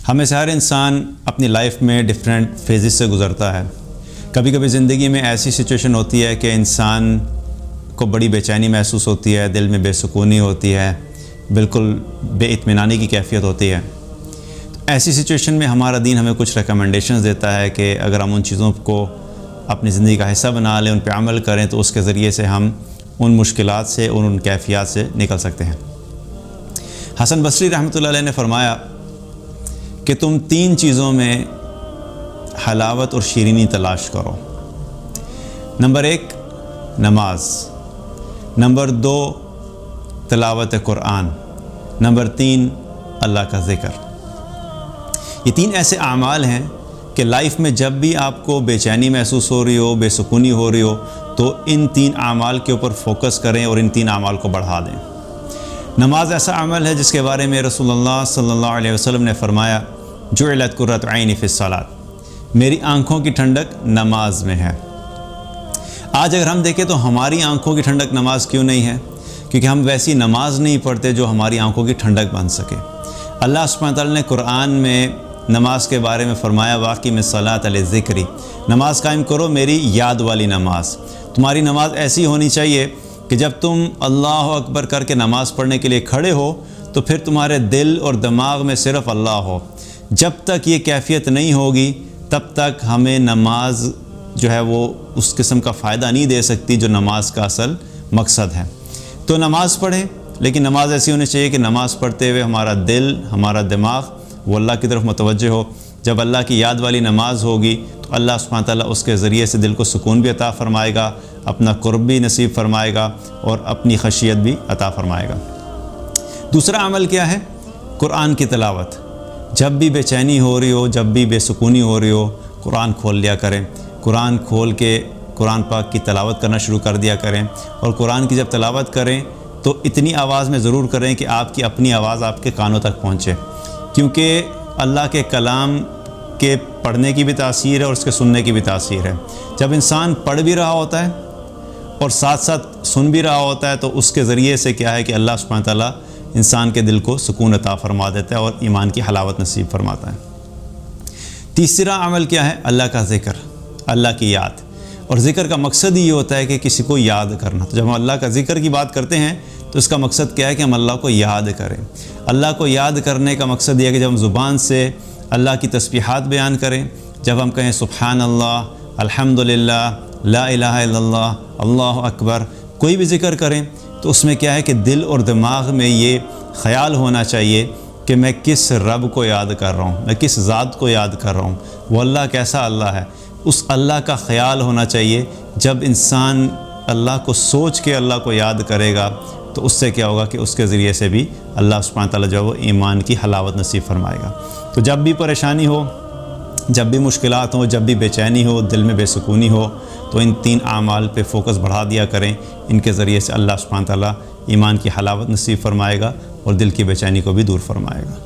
हमें से हर इंसान अपनी लाइफ में डिफरेंट फेजेस से गुज़रता है। कभी कभी ज़िंदगी में ऐसी सिचुएशन होती है कि इंसान को बड़ी बेचैनी महसूस होती है, दिल में बेसुकूनी होती है, बिल्कुल बेइत्मीनानी की कैफियत होती है। तो ऐसी सिचुएशन में हमारा दीन हमें कुछ रिकमेंडेशंस देता है कि अगर हम उन चीज़ों को अपनी ज़िंदगी का हिस्सा बना लें, उन पर अमल करें, तो उसके ज़रिए से हम उन मुश्किलात से और उन कैफियत से निकल सकते हैं। हसन बसरी रहमतुल्लाह अलैह ने फरमाया कि तुम 3 चीज़ों में हलावत और शीरीनी तलाश करो। नंबर 1 नमाज, नंबर 2 तिलावत कुरान, नंबर 3 अल्लाह का ज़िक्र। ये 3 ऐसे आमाल हैं कि लाइफ में जब भी आपको बेचैनी महसूस हो रही हो, बेसुकूनी हो रही हो, तो इन 3 आमाल के ऊपर फोकस करें और इन 3 आमाल को बढ़ा दें। नमाज ऐसा अमल है जिसके बारे में रसूलुल्लाह सल्लल्लाहु अलैहि वसल्लम ने फरमाया, जुइलत कुर्रतु ऐनी फ़िस्सलात, मेरी आँखों की ठंडक नमाज में है। आज अगर हम देखें तो हमारी आँखों की ठंडक नमाज क्यों नहीं है? क्योंकि हम वैसी नमाज नहीं पढ़ते जो हमारी आँखों की ठंडक बन सके। अल्लाह सुब्हानहू व तआला ने कुरान में नमाज के बारे में फ़रमाया, वाक़िम सलात अली ज़िक्री, नमाज कायम करो मेरी याद वाली नमाज। तुम्हारी नमाज ऐसी होनी चाहिए कि जब तुम अल्लाह अकबर करके नमाज़ पढ़ने के लिए खड़े हो तो फिर तुम्हारे दिल और दिमाग में सिर्फ़ अल्लाह हो। जब तक ये कैफियत नहीं होगी तब तक हमें नमाज जो है वो उस किस्म का फ़ायदा नहीं दे सकती जो नमाज का असल मकसद है। तो नमाज़ पढ़ें, लेकिन नमाज ऐसी होनी चाहिए कि नमाज़ पढ़ते हुए हमारा दिल, हमारा दिमाग वो अल्लाह की तरफ मुतवज्जे हो। जब अल्लाह की याद वाली नमाज होगी तो अल्लाह सुब्हानहू व तआला उसके ज़रिए से दिल को सुकून भी अता फ़रमाएगा, अपना कुर्ब भी नसीब फ़रमाएगा और अपनी खशियत भी अता फ़रमाएगा। दूसरा अमल क्या है? कुरान की तिलावत। जब भी बेचैनी हो रही हो, जब भी बेसुकूनी हो रही हो, कुरान खोल लिया करें। कुरान खोल के कुरान पाक की तिलावत करना शुरू कर दिया करें। और कुरान की जब तिलावत करें तो इतनी आवाज़ में ज़रूर करें कि आपकी अपनी आवाज़ आपके कानों तक पहुँचे, क्योंकि अल्लाह के कलाम के पढ़ने की भी तासीर है और उसके सुनने की भी तासीर है। जब इंसान पढ़ भी रहा होता है और साथ साथ सुन भी रहा होता है तो उसके ज़रिए से क्या है कि अल्लाह सुब्हानहू व तआला इंसान के दिल को सुकून अता फ़रमा देता है और ईमान की हलावत नसीब फरमाता है। तीसरा अमल क्या है? अल्लाह का ज़िक्र, अल्लाह की याद। और ज़िक्र का मकसद ही ये होता है कि किसी को याद करना। तो जब हम अल्लाह का ज़िक्र की बात करते हैं तो इसका मकसद क्या है कि हम अल्लाह को याद करें। अल्लाह को याद करने का मकसद यह है कि जब हम ज़ुबान से अल्लाह की तस्बीहात बयान करें, जब हम कहें सुब्हान अल्लाह, अल्हम्दुलिल्लाह, ला इलाहा इल्लल्लाह, अल्लाहु अकबर, कोई भी ज़िक्र करें तो उसमें क्या है कि दिल और दिमाग में ये ख़याल होना चाहिए कि मैं किस रब को याद कर रहा हूँ, मैं किस ज़ात को याद कर रहा हूँ, वो अल्लाह कैसा अल्लाह है। उस अल्लाह का ख़याल होना चाहिए। जब इंसान अल्लाह को सोच के अल्लाह को याद करेगा तो उससे क्या होगा कि उसके ज़रिए से भी अल्लाह सुब्हानहू व तआला जो है वो ईमान की हलावत नसीब फरमाएगा। तो जब भी परेशानी हो, जब भी मुश्किलात हो, जब भी बेचैनी हो, दिल में बेसुकूनी हो, तो इन 3 आमाल पे फ़ोकस बढ़ा दिया करें। इनके ज़रिए से अल्लाह सुब्हानहू व तआला ईमान की हलावत नसीब फरमाएगा और दिल की बेचैनी को भी दूर फरमाएगा।